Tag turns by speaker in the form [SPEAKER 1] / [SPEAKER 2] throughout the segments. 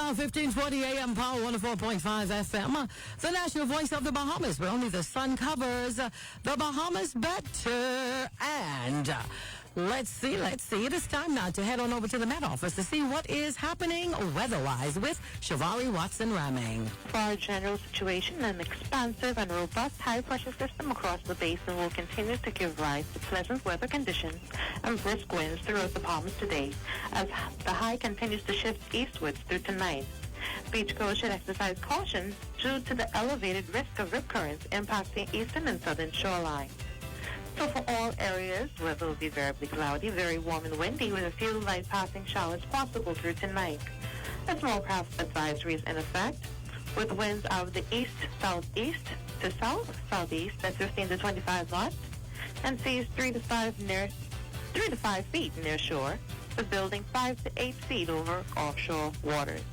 [SPEAKER 1] now, 1540 AM, Power 104.5 FM, the national voice of the Bahamas, where only the sun covers the Bahamas better. And let's see. It is time now to head on over to the Met Office to see what is happening weather-wise with Shivari Watson-Raming.
[SPEAKER 2] For our general situation, an expansive and robust high-pressure system across the basin will continue to give rise to pleasant weather conditions and brisk winds throughout the Bahamas today, as the high continues to shift eastwards through tonight. Beachgoers should exercise caution due to the elevated risk of rip currents impacting eastern and southern shorelines. So for all areas, weather will be variably cloudy, very warm and windy, with a few light passing showers possible through tonight. A small craft advisory is in effect, with winds out of the east-southeast to south-southeast at 15 to 25 knots, and seas 3 to 5 feet near shore, with building 5 to 8 feet over offshore waters.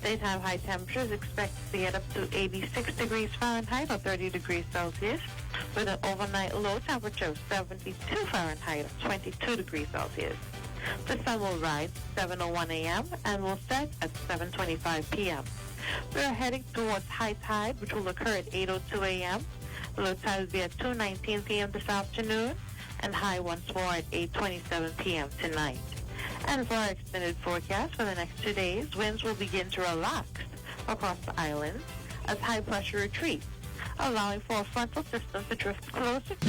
[SPEAKER 2] Daytime high temperatures expected to get up to 86 degrees Fahrenheit or 30 degrees Celsius, with an overnight low temperature of 72 Fahrenheit or 22 degrees Celsius. The sun will rise at 7:01 a.m. and will set at 7:25 p.m. We are heading towards high tide, which will occur at 8:02 a.m. Low tide will be at 2:19 p.m. this afternoon, and high once more at 8:27 p.m. tonight. And for our extended forecast for the next 2 days, winds will begin to relax across the islands as high pressure retreats, allowing for a frontal system to drift closer to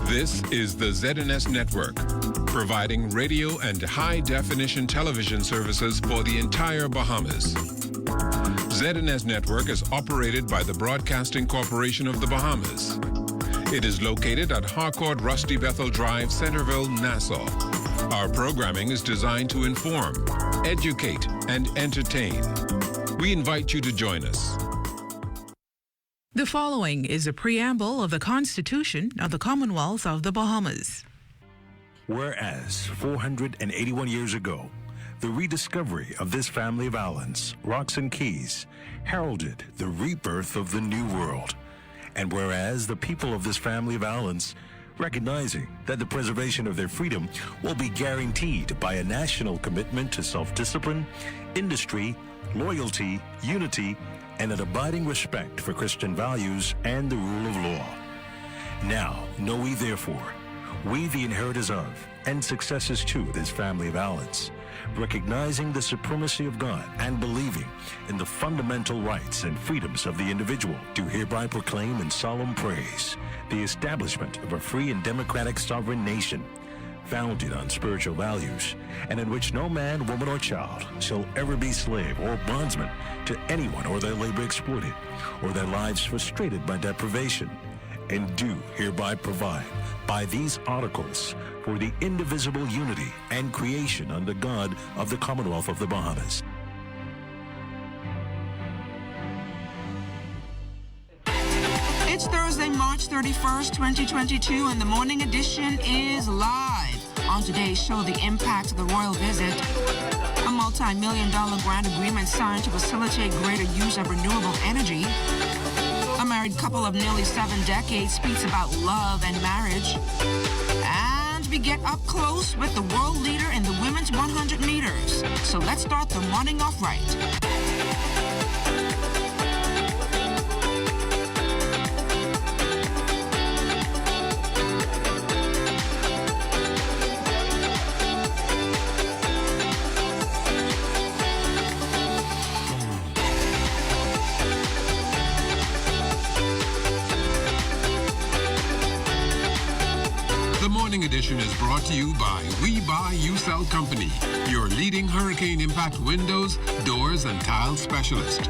[SPEAKER 3] This is the ZNS Network, providing radio and high-definition television services for the entire Bahamas. ZNS Network is operated by the Broadcasting Corporation of the Bahamas. It is located at Harcourt Rusty Bethel Drive, Centerville, Nassau. Our programming is designed to inform, educate, and entertain. We invite you to join us.
[SPEAKER 4] The following is a preamble of the Constitution of the Commonwealth of the Bahamas.
[SPEAKER 5] Whereas 481 years ago, the rediscovery of this family of islands, rocks and keys, heralded the rebirth of the New World. And whereas the people of this family of islands, recognizing that the preservation of their freedom will be guaranteed by a national commitment to self-discipline, industry, loyalty, unity, and an abiding respect for Christian values and the rule of law. Now, know we therefore, we the inheritors of and successors to this family of islands, recognizing the supremacy of God and believing in the fundamental rights and freedoms of the individual, do hereby proclaim in solemn praise the establishment of a free and democratic sovereign nation, founded on spiritual values, and in which no man, woman, or child shall ever be slave or bondsman to anyone, or their labor exploited, or their lives frustrated by deprivation, and do hereby provide by these articles for the indivisible unity and creation under God of the Commonwealth of the Bahamas.
[SPEAKER 6] It's Thursday, March 31st, 2022, and the morning edition is live. On today's show, the impact of the royal visit. multi-million-dollar grant agreement signed to facilitate greater use of renewable energy. A married couple of nearly 7 decades speaks about love and marriage. And we get up close with the world leader in the women's 100 meters. So let's start the morning off right.
[SPEAKER 3] The Morning Edition is brought to you by We Buy, You Sell Company, your leading hurricane impact windows, doors, and tile specialist.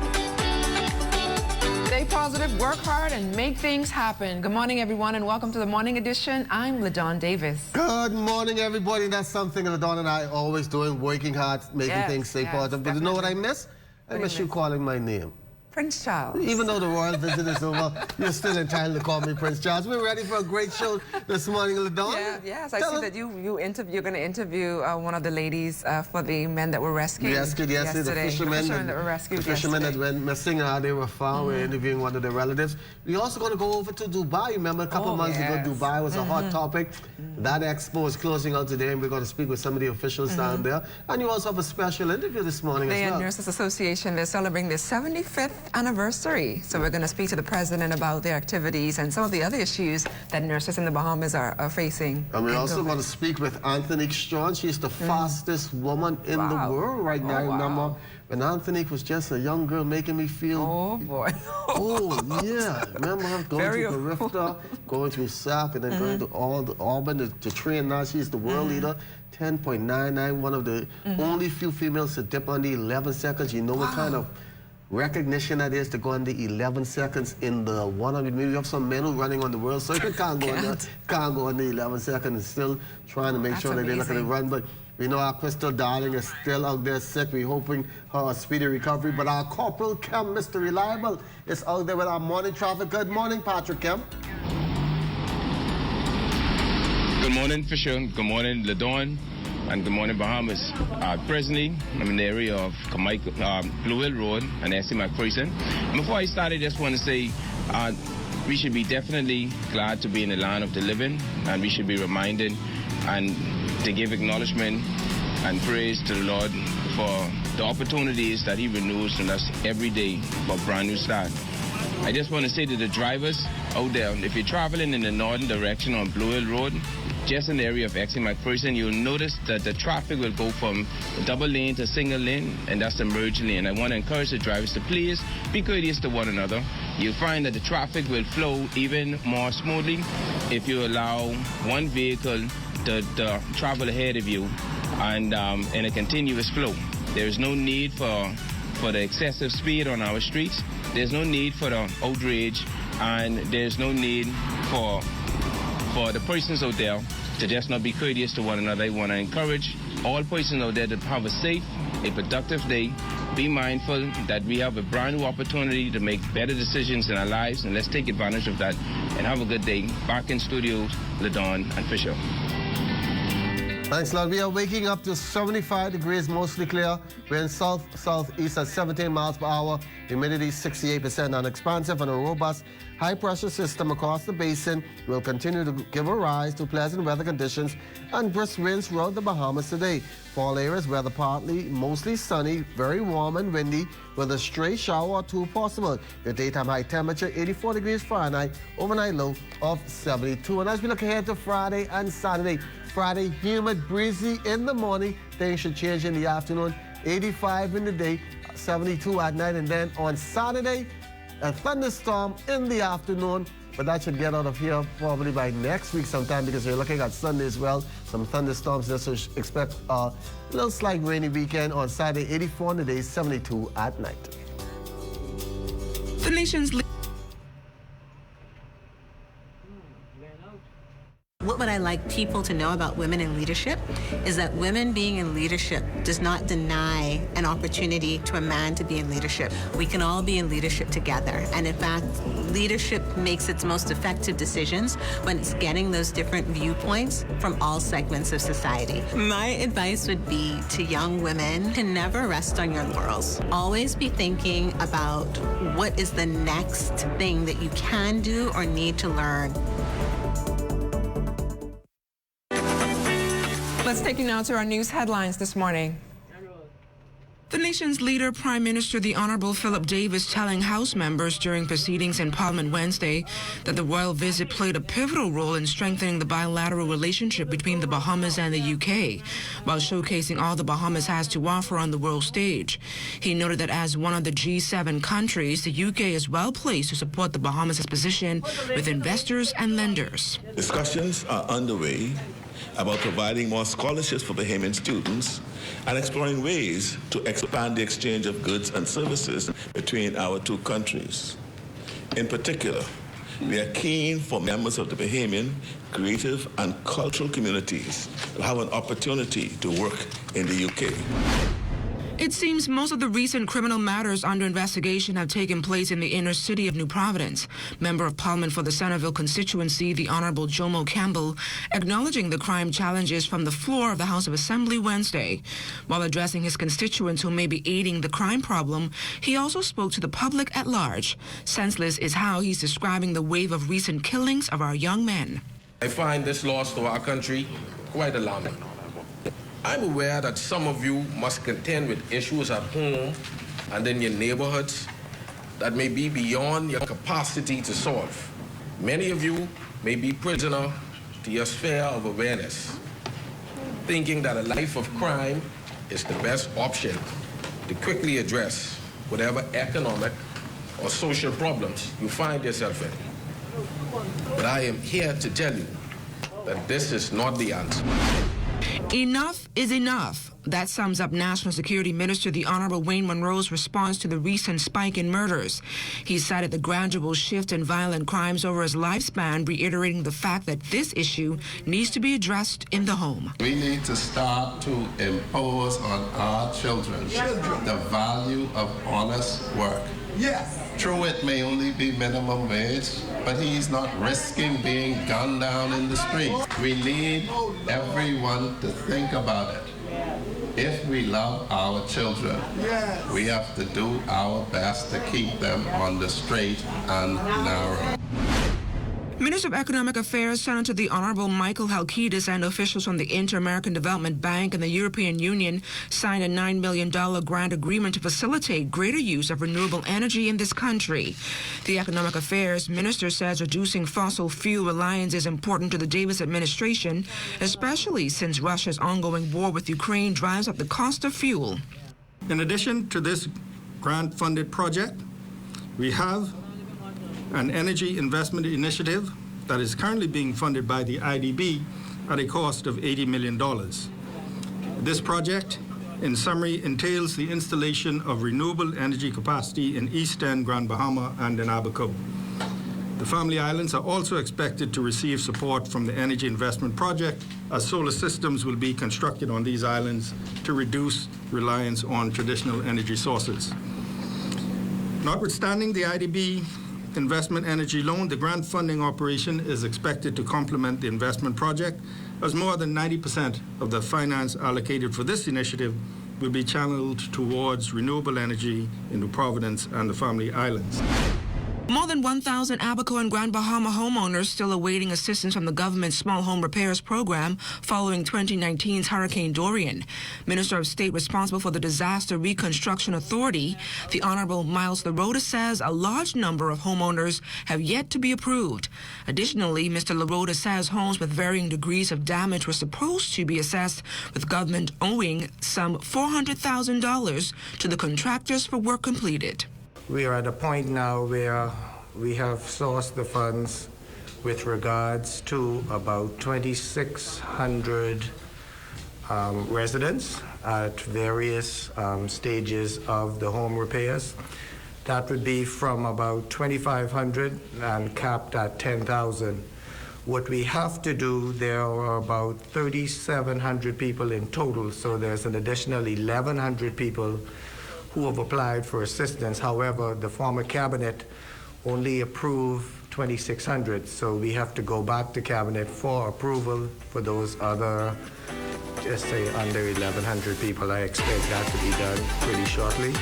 [SPEAKER 6] Stay positive, work hard, and make things happen. Good morning, everyone, and welcome to the Morning Edition. I'm LaDawn Davis.
[SPEAKER 7] Good morning, everybody. That's something LaDawn and I always doing, working hard, making things stay positive. But you know what I miss? I miss you calling my name.
[SPEAKER 6] Prince Charles.
[SPEAKER 7] Even though the royal visit is over, you're still entitled to call me Prince Charles. We're ready for a great show this morning, LaDawn.
[SPEAKER 6] Yes, I see that you're going to interview one of the ladies for the men that were rescued.
[SPEAKER 7] Rescued yesterday. The fishermen
[SPEAKER 6] that were rescued.
[SPEAKER 7] The fishermen that went missing, they were found. We're interviewing one of their relatives. We're also going to go over to Dubai. Remember, a couple months ago, Dubai was a hot topic. That expo is closing out today, and we're going to speak with some of the officials down there. And you also have a special interview this morning as well.
[SPEAKER 6] The Nurses Association, they're celebrating their 75th anniversary. So we're going to speak to the president about their activities and some of the other issues that nurses in the Bahamas are facing.
[SPEAKER 7] And we're also going to speak with Anthony Strong. She's the fastest woman in the world right now. I remember when Anthony was just a young girl making me feel...
[SPEAKER 6] Oh, boy.
[SPEAKER 7] Oh, yeah. Remember her going to Barifta, going through SAC, and then going to Auburn to train. Now she's the world leader. 10.99, one of the only few females to dip on the 11 seconds. You know what kind of recognition that is to go on the 11 seconds in the 100 meters. You have some men who running on the world circuit can't go on the 11 seconds and still trying to make sure that they're not going to run. But we know our Crystal Darling is still out there sick. We're hoping her a speedy recovery. But our Corporal Kemp, Mr. Reliable, is out there with our morning traffic. Good morning, Patrick Kemp.
[SPEAKER 8] Good morning, Fisher. Good morning, LaDawn. And good morning, Bahamas. Presently, I'm in the area of Blue Hill Road and SC McPherson. And before I start, I just want to say we should be definitely glad to be in the land of the living, and we should be reminded and to give acknowledgement and praise to the Lord for the opportunities that He renews in us every day for a brand new start. I just want to say to the drivers out there, if you're traveling in the northern direction on Blue Hill Road, just in the area of XC McPherson, you'll notice that the traffic will go from double lane to single lane, and that's the merge lane. I want to encourage the drivers to please be courteous to one another. You'll find that the traffic will flow even more smoothly if you allow one vehicle to travel ahead of you and in a continuous flow. There is no need for the excessive speed on our streets. There's no need for the outrage, and there's no need for the persons out there to just not be courteous to one another. I want to encourage all persons out there to have a safe, a productive day. Be mindful that we have a brand new opportunity to make better decisions in our lives, and let's take advantage of that. And have a good day. Back in studios, LaDawn and Fisher.
[SPEAKER 7] Thanks, Lord. We are waking up to 75 degrees, mostly clear. We're in southeast at 17 miles per hour. Humidity 68%. An expansive and a robust high-pressure system across the basin will continue to give a rise to pleasant weather conditions and brisk winds throughout the Bahamas today. Fall areas, weather partly, mostly sunny, very warm and windy, with a stray shower or two possible. Your daytime high temperature 84 degrees Fahrenheit, overnight low of 72. And as we look ahead to Friday and Saturday, Friday, humid, breezy in the morning. Things should change in the afternoon. 85 in the day, 72 at night. And then on Saturday, a thunderstorm in the afternoon. But that should get out of here probably by next week sometime, because you're looking at Sunday as well. Some thunderstorms there, so expect a little slight rainy weekend on Saturday. 84 in the day, 72 at night.
[SPEAKER 6] The nation's
[SPEAKER 9] what I like people to know about women in leadership is that women being in leadership does not deny an opportunity to a man to be in leadership. We can all be in leadership together. And in fact, leadership makes its most effective decisions when it's getting those different viewpoints from all segments of society. My advice would be to young women to never rest on your laurels. Always be thinking about what is the next thing that you can do or need to learn.
[SPEAKER 6] Let's take you now to our news headlines this morning. The nation's leader, Prime Minister the Honorable Philip Davis, telling House members during proceedings in Parliament Wednesday that the royal visit played a pivotal role in strengthening the bilateral relationship between the Bahamas and the UK, while showcasing all the Bahamas has to offer on the world stage. He noted that as one of the G7 countries, the UK is well placed to support the Bahamas' position with investors and lenders.
[SPEAKER 10] Discussions are underway about providing more scholarships for Bahamian students and exploring ways to expand the exchange of goods and services between our two countries. In particular, we are keen for members of the Bahamian creative and cultural communities to have an opportunity to work in the UK.
[SPEAKER 6] It seems most of the recent criminal matters under investigation have taken place in the inner city of New Providence. Member of Parliament for the Centerville constituency, the Honorable Jomo Campbell, acknowledging the crime challenges from the floor of the House of Assembly Wednesday. While addressing his constituents who may be aiding the crime problem, he also spoke to the public at large. Senseless is how he's describing the wave of recent killings of our young men.
[SPEAKER 11] I find this loss to our country quite alarming. I'm aware that some of you must contend with issues at home and in your neighborhoods that may be beyond your capacity to solve. Many of you may be prisoner to your sphere of awareness, thinking that a life of crime is the best option to quickly address whatever economic or social problems you find yourself in. But I am here to tell you that this is not the answer.
[SPEAKER 6] Enough is enough. That sums up National Security Minister the Honorable Wayne Monroe's response to the recent spike in murders. He cited the gradual shift in violent crimes over his lifespan, reiterating the fact that this issue needs to be addressed in the home.
[SPEAKER 12] We need to start to impose on our children the value of honest work. Yes. True, it may only be minimum wage, but he's not risking being gunned down in the street. We need everyone to think about it. If we love our children, we have to do our best to keep them on the straight and narrow.
[SPEAKER 6] Minister of Economic Affairs, Senator the Honorable Michael Halkitis, and officials from the Inter-American Development Bank and the European Union signed a $9 million grant agreement to facilitate greater use of renewable energy in this country. The Economic Affairs Minister says reducing fossil fuel reliance is important to the Davis administration, especially since Russia's ongoing war with Ukraine drives up the cost of fuel.
[SPEAKER 13] In addition to this grant-funded project, we have an energy investment initiative that is currently being funded by the IDB at a cost of $80 million. This project, in summary, entails the installation of renewable energy capacity in East End, Grand Bahama, and in Abaco. The Family Islands are also expected to receive support from the Energy Investment Project, as solar systems will be constructed on these islands to reduce reliance on traditional energy sources. Notwithstanding the IDB investment energy loan, the grant funding operation is expected to complement the investment project, as more than 90% of the finance allocated for this initiative will be channeled towards renewable energy in New Providence and the Family Islands.
[SPEAKER 6] More than 1,000 Abaco and Grand Bahama homeowners still awaiting assistance from the government's small home repairs program following 2019's Hurricane Dorian. Minister of State responsible for the Disaster Reconstruction Authority, the Honorable Miles LaRota, says a large number of homeowners have yet to be approved. Additionally, Mr. LaRota says homes with varying degrees of damage were supposed to be assessed, with government owing some $400,000 to the contractors for work completed.
[SPEAKER 14] We are at a point now where we have sourced the funds with regards to about 2,600 residents at various stages of the home repairs. That would be from about 2,500 and capped at 10,000. What we have to do, there are about 3,700 people in total, so there's an additional 1,100 people who have applied for assistance. However, the former cabinet only approved 2,600, so we have to go back to cabinet for approval for those other, just say under 1,100 people. I expect that to be done pretty shortly.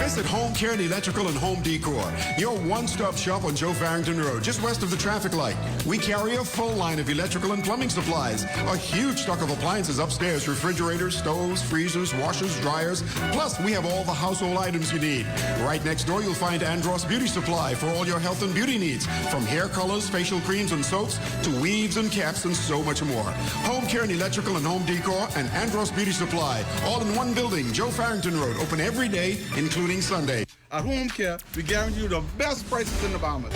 [SPEAKER 15] Visit Home Care and Electrical and Home Decor, your one-stop shop on Joe Farrington Road, just west of the traffic light. We carry a full line of electrical and plumbing supplies, a huge stock of appliances upstairs, refrigerators, stoves, freezers, washers, dryers, plus we have all the household items you need. Right next door, you'll find Andros Beauty Supply for all your health and beauty needs, from hair colors, facial creams and soaps, to weaves and caps and so much more. Home Care and Electrical and Home Decor and Andros Beauty Supply, all in one building, Joe Farrington Road, open every day, including Sunday.
[SPEAKER 16] At Home Care, we guarantee you the best prices in the Bahamas.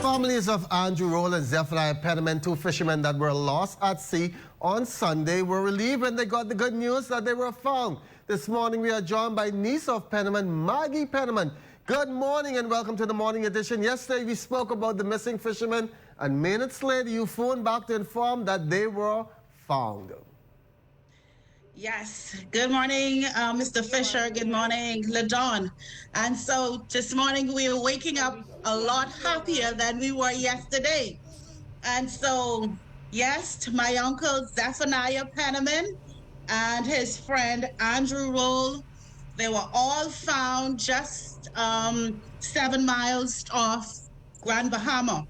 [SPEAKER 7] Families of Andrew Roll and Zephaniah Penniman, two fishermen that were lost at sea on Sunday, were relieved when they got the good news that they were found. This morning we are joined by niece of Penniman, Maggie Penniman. Good morning and welcome to the morning edition. Yesterday we spoke about the missing fishermen, and minutes later you phoned back to inform that they were found.
[SPEAKER 17] Yes. Good morning, Mr. Fisher. Good morning, LaDawn. And so this morning we were waking up a lot happier than we were yesterday. And so, yes, my uncle Zephaniah Penniman and his friend Andrew Roll, they were all found just 7 miles off Grand Bahama.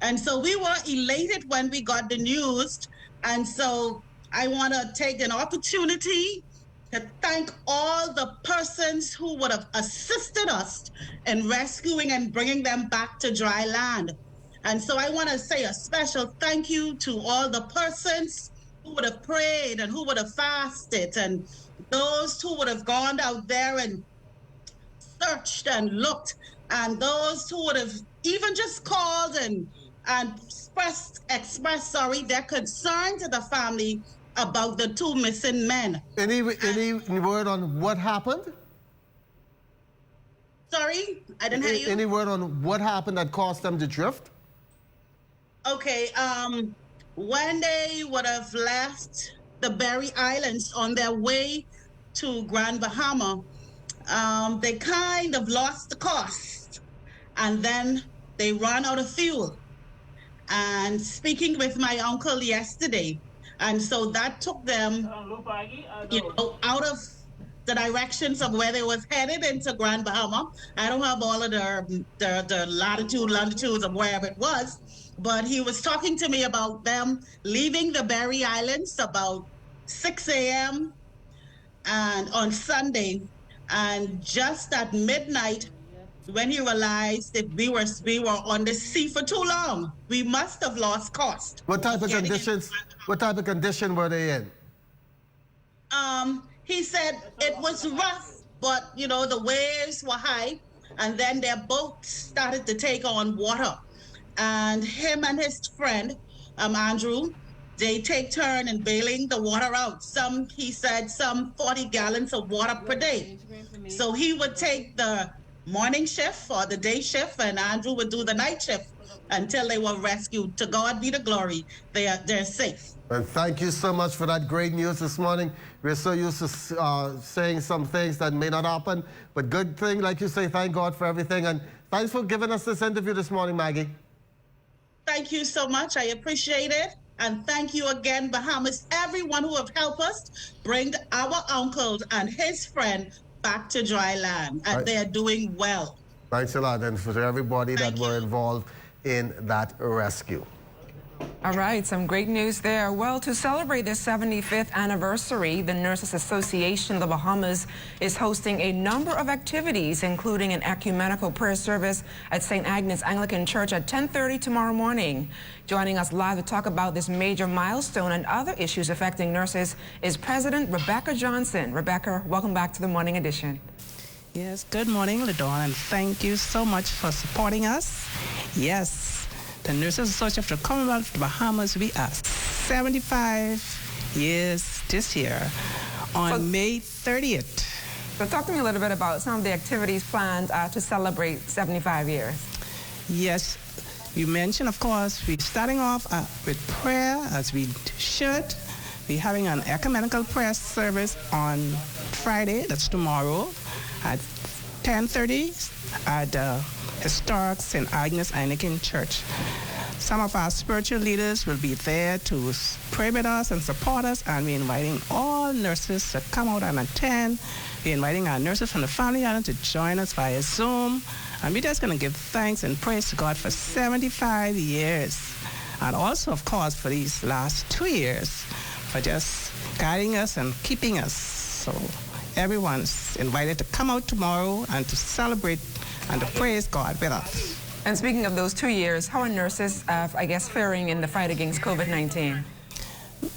[SPEAKER 17] And so we were elated when we got the news. And so I want to take an opportunity to thank all the persons who would have assisted us in rescuing and bringing them back to dry land. And so I want to say a special thank you to all the persons who would have prayed and who would have fasted, and those who would have gone out there and searched and looked, and those who would have even just called and expressed their concern to the family about the two missing men.
[SPEAKER 7] Any word on what happened?
[SPEAKER 17] Sorry, I didn't hear you.
[SPEAKER 7] Any word on what happened that caused them to drift? Okay,
[SPEAKER 17] when they would have left the Berry Islands on their way to Grand Bahama, they kind of lost the course, and then they ran out of fuel. And speaking with my uncle yesterday, and so that took them, out of the directions of where they was headed into Grand Bahama. I don't have all of the longitudes of wherever it was, but he was talking to me about them leaving the Berry Islands about 6 a.m. and on Sunday, and just at midnight, when he realized that we were on the sea for too long, we must have lost course.
[SPEAKER 7] What type of conditions? What type of condition were they in?
[SPEAKER 17] He said it was rough, but the waves were high, and then their boat started to take on water, and him and his friend Andrew, they take turn in bailing the water out. He said some 40 gallons of water per day. So he would take the morning shift or the day shift, and Andrew would do the night shift until they were rescued. To God be the glory. They're safe.
[SPEAKER 7] And thank you so much for that great news this morning. We're so used to saying some things that may not happen, but good thing, like you say, thank God for everything. And thanks for giving us this interview this morning, Maggie.
[SPEAKER 17] Thank you so much. I appreciate it. And thank you again, Bahamas, everyone who have helped us bring our uncle and his friend back to dry land, and they are doing well.
[SPEAKER 7] Thanks a lot, and for everybody that were involved in that rescue.
[SPEAKER 6] All right, some great news there. Well, to celebrate their 75th anniversary, the Nurses Association of the Bahamas is hosting a number of activities, including an ecumenical prayer service at St. Agnes Anglican Church at 10:30 tomorrow morning. Joining us live to talk about this major milestone and other issues affecting nurses is President Rebecca Johnson. Rebecca, welcome back to the Morning Edition.
[SPEAKER 18] Yes, good morning, LaDawn, and thank you so much for supporting us. Yes, the Nurses Association of the Commonwealth of the Bahamas, we are 75 years this year on May 30th.
[SPEAKER 6] So talk to me a little bit about some of the activities planned to celebrate 75 years.
[SPEAKER 18] Yes, you mentioned, of course, we're starting off with prayer, as we should. We're having an ecumenical prayer service on Friday, that's tomorrow, at 10:30 at the historic St. Agnes Anglican Church. Some of our spiritual leaders will be there to pray with us and support us, and we're inviting all nurses to come out and attend. We're inviting our nurses from the Family Island to join us via Zoom, and we're just going to give thanks and praise to God for 75 years, and also, of course, for these last 2 years, for just guiding us and keeping us. So everyone's invited to come out tomorrow and to celebrate and to praise God with us.
[SPEAKER 6] And speaking of those 2 years, how are nurses, I guess, faring in the fight against COVID-19?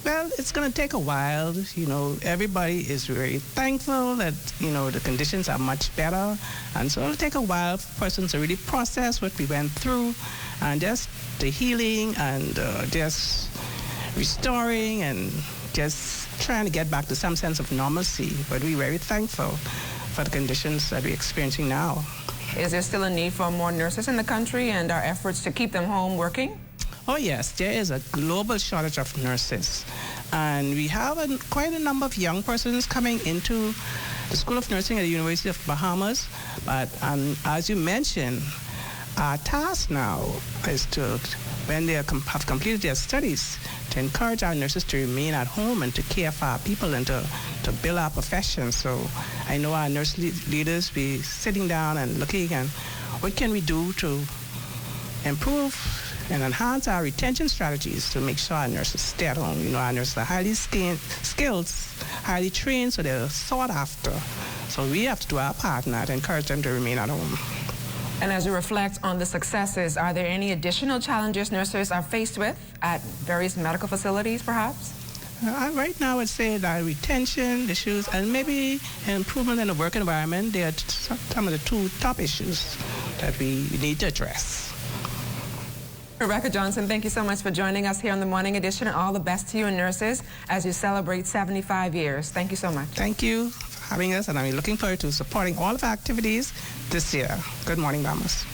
[SPEAKER 18] Well, it's going to take a while. You know, everybody is very thankful that, you know, the conditions are much better. And so it'll take a while for persons to really process what we went through and just the healing and just restoring and just trying to get back to some sense of normalcy. But we're very thankful for the conditions that we're experiencing now.
[SPEAKER 6] Is there still a need for more nurses in the country and our efforts to keep them home working?
[SPEAKER 18] Oh, yes, there is a global shortage of nurses. And we have quite a number of young persons coming into the School of Nursing at the University of Bahamas. But as you mentioned, our task now is to, when they have completed their studies, to encourage our nurses to remain at home and to care for our people and to build our profession. So I know our nurse leaders be sitting down and looking at what can we do to improve and enhance our retention strategies to make sure our nurses stay at home. You know, our nurses are highly skilled, highly trained, so they're sought after. So we have to do our part now to encourage them to remain at home.
[SPEAKER 6] And as you reflect on the successes, are there any additional challenges nurses are faced with at various medical facilities, perhaps?
[SPEAKER 18] Right now, I'd say that retention issues and maybe improvement in the work environment, they are some of the two top issues that we need to address.
[SPEAKER 6] Rebecca Johnson, thank you so much for joining us here on the Morning Edition, and all the best to you and nurses as you celebrate 75 years. Thank you so much.
[SPEAKER 18] Thank you for having us, and I'm looking forward to supporting all of our activities this year. Good morning, Bahamas.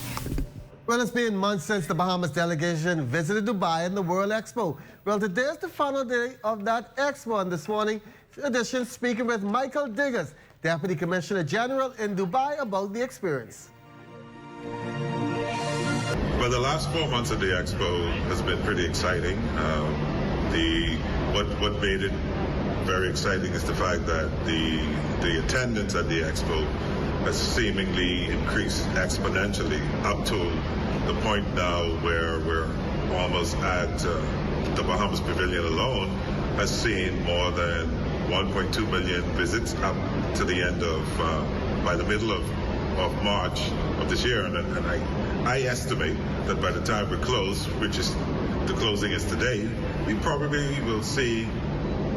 [SPEAKER 7] Well, it's been months since the Bahamas delegation visited Dubai and the World Expo. Well, today is the final day of that Expo, and this morning edition speaking with Michael Diggers, Deputy Commissioner General in Dubai, about the experience.
[SPEAKER 19] Well, the last 4 months of the Expo has been pretty exciting. What made it very exciting is the fact that the attendance at the Expo has seemingly increased exponentially up to the point now where we're almost at the Bahamas Pavilion alone has seen more than 1.2 million visits up to the end of, by the middle of March of this year. And I estimate that by the time we close, which is the closing is today, we probably will see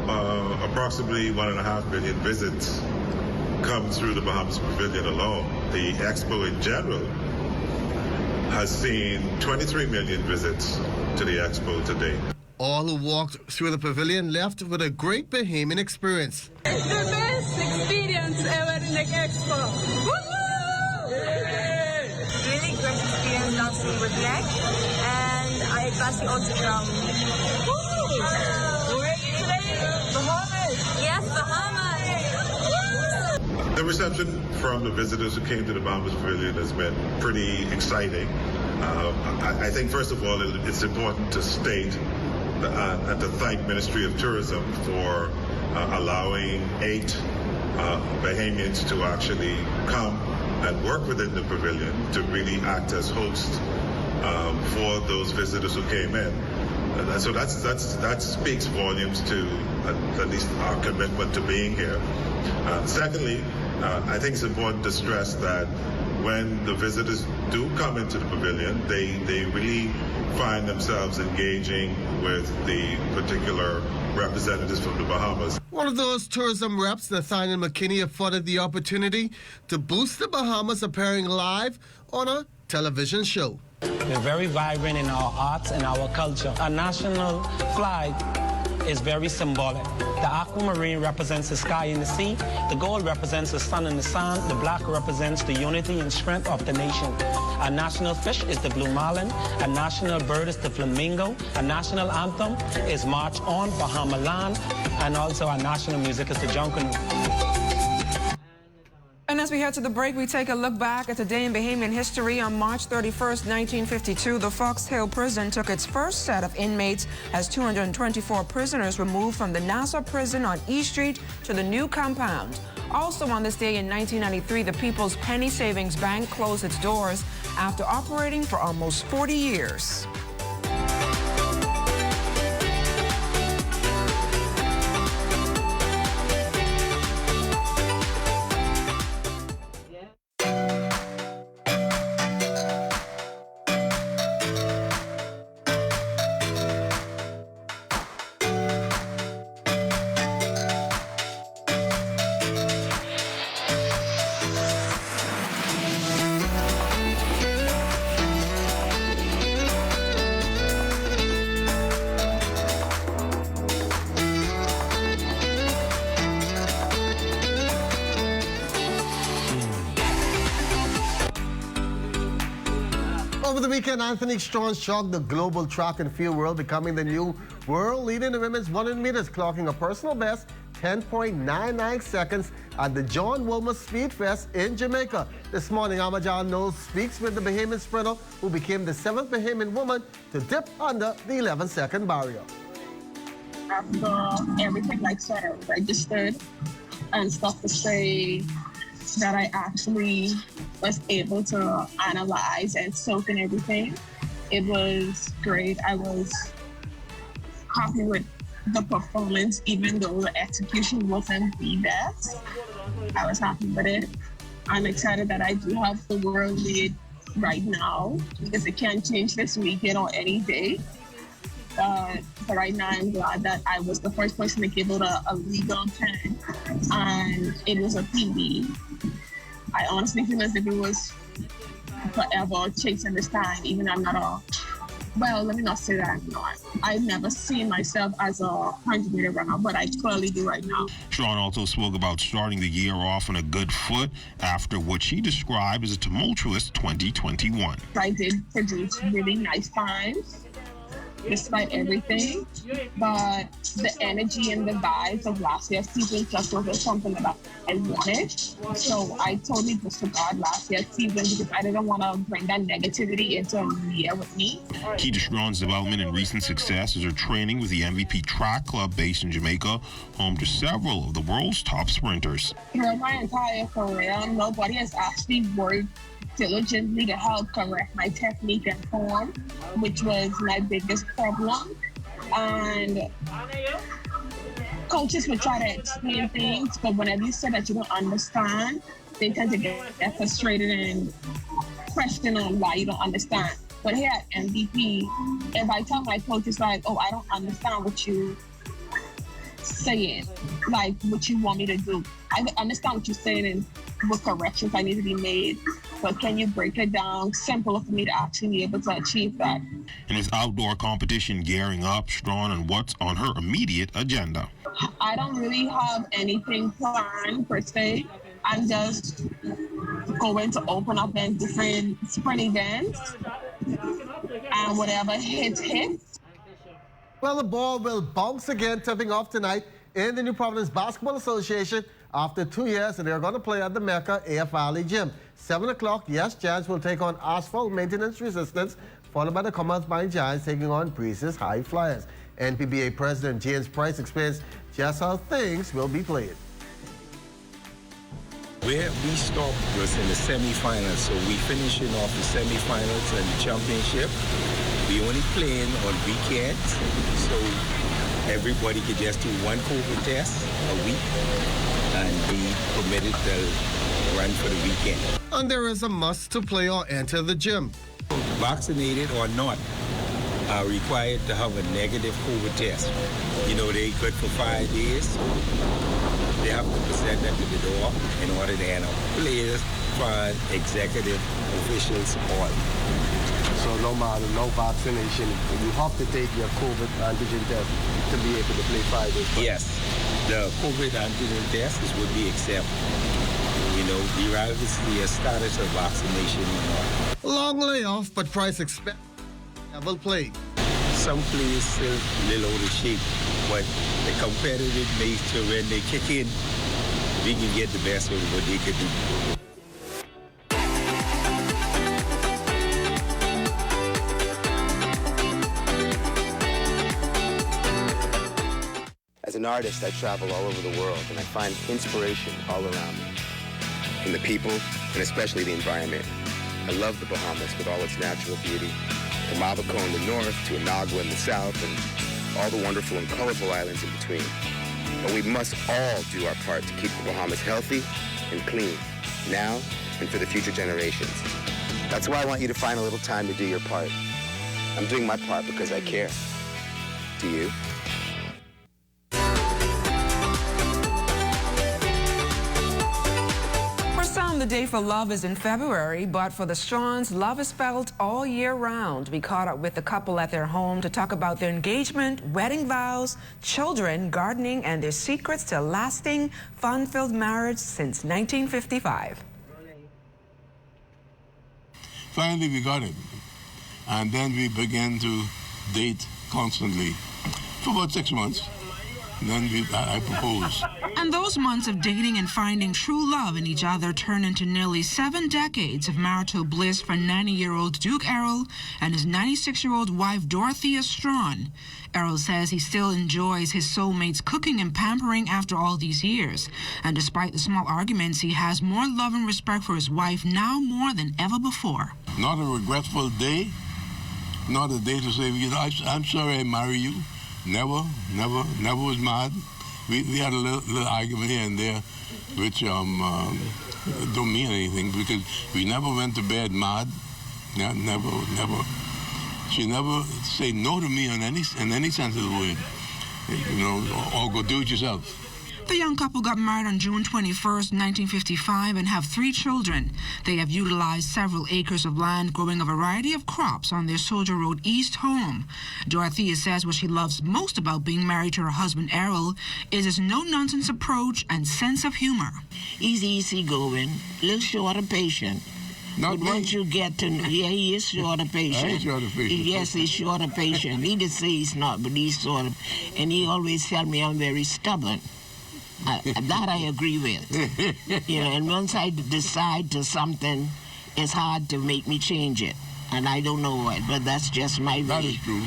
[SPEAKER 19] approximately 1.5 million visits come through the Bahamas Pavilion alone. The Expo in general has seen 23 million visits to the Expo today.
[SPEAKER 7] All who walked through the pavilion left with a great Bahamian experience.
[SPEAKER 20] It's the best experience ever in the Expo. Woo-hoo!
[SPEAKER 21] Really great experience dancing with Leg, and I got the autogram.
[SPEAKER 20] Where are you today? Bahamas.
[SPEAKER 21] Yes, Bahamas.
[SPEAKER 19] The reception from the visitors who came to the Bahamas Pavilion has been pretty exciting. I think, first of all, it's important to state and to thank Ministry of Tourism for allowing 8 Bahamians to actually come and work within the pavilion to really act as hosts for those visitors who came in. And so that speaks volumes to at least our commitment to being here. Secondly, I think it's important to stress that when the visitors do come into the pavilion, they really find themselves engaging with the particular representatives from the Bahamas.
[SPEAKER 7] One of those tourism reps, Nathaniel McKinney, afforded the opportunity to boost the Bahamas appearing live on a television show.
[SPEAKER 1] We're very vibrant in our arts and our culture. Our national flag is very symbolic. The aquamarine represents the sky and the sea. The gold represents the sun and the sand. The black represents the unity and strength of the nation. Our national fish is the blue marlin. Our national bird is the flamingo. Our national anthem is March On, Bahama Land. And also our national music is the junkanoo.
[SPEAKER 6] And as we head to the break, we take a look back at a day in Bahamian history. On March 31st, 1952, the Fox Hill prison took its first set of inmates as 224 prisoners were moved from the Nassau prison on E Street to the new compound. Also on this day in 1993, the People's Penny Savings Bank closed its doors after operating for almost 40 years.
[SPEAKER 7] Over the weekend, Anthony Strong shocked the global track and field world, becoming the new world leader in the women's 100 meters, clocking a personal best 10.99 seconds at the John Wilmer Speed Fest in Jamaica. This morning, Amajan Knowles speaks with the Bahamian sprinter who became the 7th Bahamian woman to dip under the 11-second barrier.
[SPEAKER 22] After everything sort of registered and stuff to say that I actually was able to analyze and soak in everything, it was great. I was happy with the performance, even though the execution wasn't the best. I was happy with it. I'm excited that I do have the world lead right now because it can change this weekend or any day. But right now, I'm glad that I was the first person to give it a legal 10, and it was a PB. I honestly feel as if it was forever chasing this time, even I'm not a, well, let me not say that I'm not. I've never seen myself as a 100-meter runner, but I clearly do right now.
[SPEAKER 23] Sean also spoke about starting the year off on a good foot after what she described as a tumultuous 2021.
[SPEAKER 22] I did produce really nice times, despite everything, but the energy and the vibes of last year's season just wasn't something that I wanted. So I totally disregarded last year's season because I didn't want to bring that negativity into a new year with me.
[SPEAKER 23] Key to Strawn's development and recent success is her training with the MVP Track Club based in Jamaica, home to several of the world's top sprinters.
[SPEAKER 22] Throughout my entire career, nobody has actually worked diligently to help correct my technique and form, which was my biggest problem. And coaches would try to explain things, but whenever you say that you don't understand, they tend to get frustrated and question on why you don't understand. But here at MVP, if I tell my coaches like, oh, I don't understand what you saying, like what you want me to do. I understand what you're saying and what corrections I need to be made, but can you break it down simpler for me to actually be able to achieve that?
[SPEAKER 23] In his outdoor competition gearing up, Strawn on what's on her immediate agenda.
[SPEAKER 22] I don't really have anything planned per se. I'm just going to open up in different sprint events and whatever hits.
[SPEAKER 7] Well, the ball will bounce again, tipping off tonight in the New Providence Basketball Association after 2 years, and they're going to play at the Mecca AFLE Gym. 7 o'clock, yes, Giants will take on Asphalt Maintenance Resistance, followed by the Commonwealth Mine Giants taking on Breeze's High Flyers. NPBA President James Price explains just how things will be played.
[SPEAKER 24] Where we stopped was in the semifinals, so we finishing off the semifinals and the championship. We only playing on weekends, so everybody could just do one COVID test a week and be permitted to run for the weekend.
[SPEAKER 7] And there is a must to play or enter the gym.
[SPEAKER 24] Vaccinated or not, are required to have a negative COVID test. You know, they good for 5 days. They have to present that to the door in order to enter. Players, fans, executive, officials, all.
[SPEAKER 7] So no matter, no vaccination, you have to take your COVID antigen test to be able to play 5 days.
[SPEAKER 24] Yes, the COVID antigen test would be accepted. You know, regardless of the status of vaccination or not.
[SPEAKER 7] Long layoff, but price expect level play.
[SPEAKER 24] Some players still a little out of shape, but the competitive nature, when they kick in, we can get the best of what they could do.
[SPEAKER 2] As an artist, I travel all over the world, and I find inspiration all around me. In the people, and especially the environment. I love the Bahamas with all its natural beauty. From Abaco in the north to Inagua in the south, and all the wonderful and colorful islands in between. But we must all do our part to keep the Bahamas healthy and clean, now and for the future generations. That's why I want you to find a little time to do your part. I'm doing my part because I care. Do you?
[SPEAKER 6] The day for love is in February, but for the Straughns, love is felt all year round. We caught up with the couple at their home to talk about their engagement, wedding vows, children, gardening, and their secrets to lasting, fun-filled marriage since 1955.
[SPEAKER 3] Finally, we got it. And then we began to date constantly for about 6 months. Then I proposed.
[SPEAKER 6] And those months of dating and finding true love in each other turned into nearly 7 decades of marital bliss for 90-year-old Duke Errol and his 96-year-old wife, Dorothea Straughn. Errol says he still enjoys his soulmate's cooking and pampering after all these years. And despite the small arguments, he has more love and respect for his wife now more than ever before.
[SPEAKER 3] Not a regretful day, not a day to say, I'm sorry I married you. Never was mad. We had a little argument here and there, which don't mean anything because we never went to bed mad. Never. She never said no to me in any sense of the word. You know, or go do it yourself.
[SPEAKER 6] The young couple got married on June 21st, 1955, and have 3 children. They have utilized several acres of land growing a variety of crops on their Soldier Road East home. Dorothea says what she loves most about being married to her husband Errol is his no-nonsense approach and sense of humor.
[SPEAKER 4] He's easygoing, a little short of patience.
[SPEAKER 3] But
[SPEAKER 4] once you get to know, yeah, he is short of patience. Yes, he's short of patience. He did say he's not, but he's sort of, and he always tell me I'm very stubborn. That I agree with. You know, and once I decide to something, it's hard to make me change it. And I don't know what, but that's just my way.
[SPEAKER 3] That is true.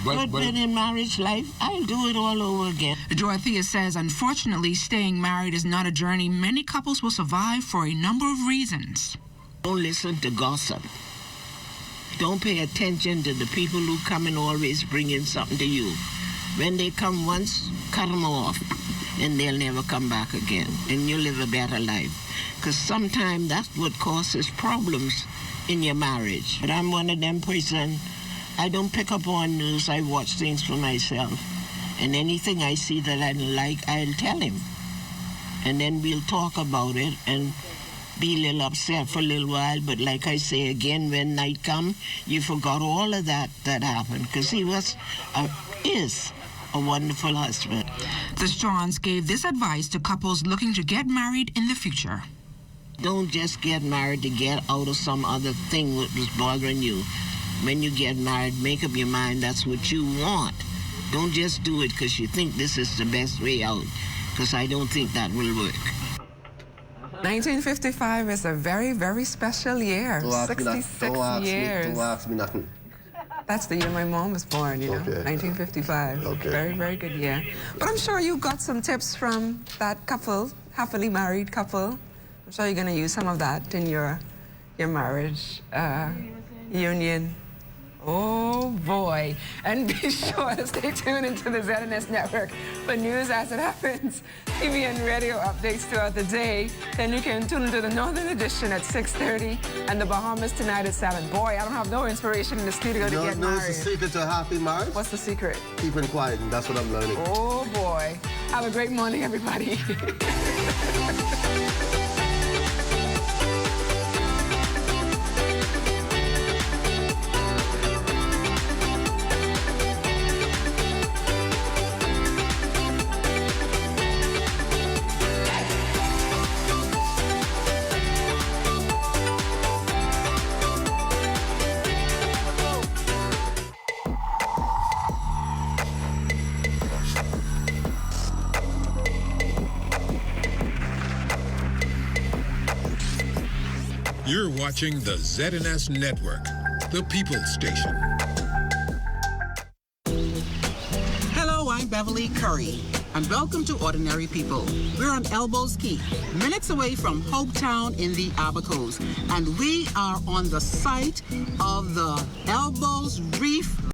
[SPEAKER 4] But in marriage life, I'll do it all over again.
[SPEAKER 6] Dorothea says, unfortunately, staying married is not a journey many couples will survive for a number of reasons.
[SPEAKER 4] Don't listen to gossip. Don't pay attention to the people who come and always bring in something to you. When they come once, cut them off. And they'll never come back again, and you'll live a better life. Because sometimes that's what causes problems in your marriage. But I'm one of them person, I don't pick up on news, I watch things for myself. And anything I see that I don't like, I'll tell him. And then we'll talk about it and be a little upset for a little while, but like I say again, when night come, you forgot all of that happened, because he is a wonderful husband.
[SPEAKER 6] The Straughns gave this advice to couples looking to get married in the future.
[SPEAKER 4] Don't just get married to get out of some other thing that was bothering you. When you get married, make up your mind that's what you want. Don't just do it because you think this is the best way out, because I don't think that will work.
[SPEAKER 6] 1955 is a very, very special year. 66 years.
[SPEAKER 7] Don't ask me nothing.
[SPEAKER 6] That's the year my mom was born, you know, 1955.
[SPEAKER 7] Okay.
[SPEAKER 6] Very, very good year. But I'm sure you got some tips from that couple, happily married couple. I'm sure you're going to use some of that in your marriage union Oh boy. And be sure to stay tuned into the ZNS Network for news as it happens, TV and radio updates throughout the day. Then you can tune into the Northern Edition at 6:30 and the Bahamas tonight at 7. Boy, I don't have no inspiration in the studio to get married.
[SPEAKER 7] What's the secret to a happy marriage?
[SPEAKER 6] What's the secret?
[SPEAKER 7] Keeping quiet, and that's what I'm learning.
[SPEAKER 6] Oh boy. Have a great morning, everybody.
[SPEAKER 5] You're watching the ZNS Network, the People's Station.
[SPEAKER 8] Hello, I'm Beverly Curry, and welcome to Ordinary People. We're on Elbows Key, minutes away from Hopetown in the Abacos, and we are on the site of the Elbows Reef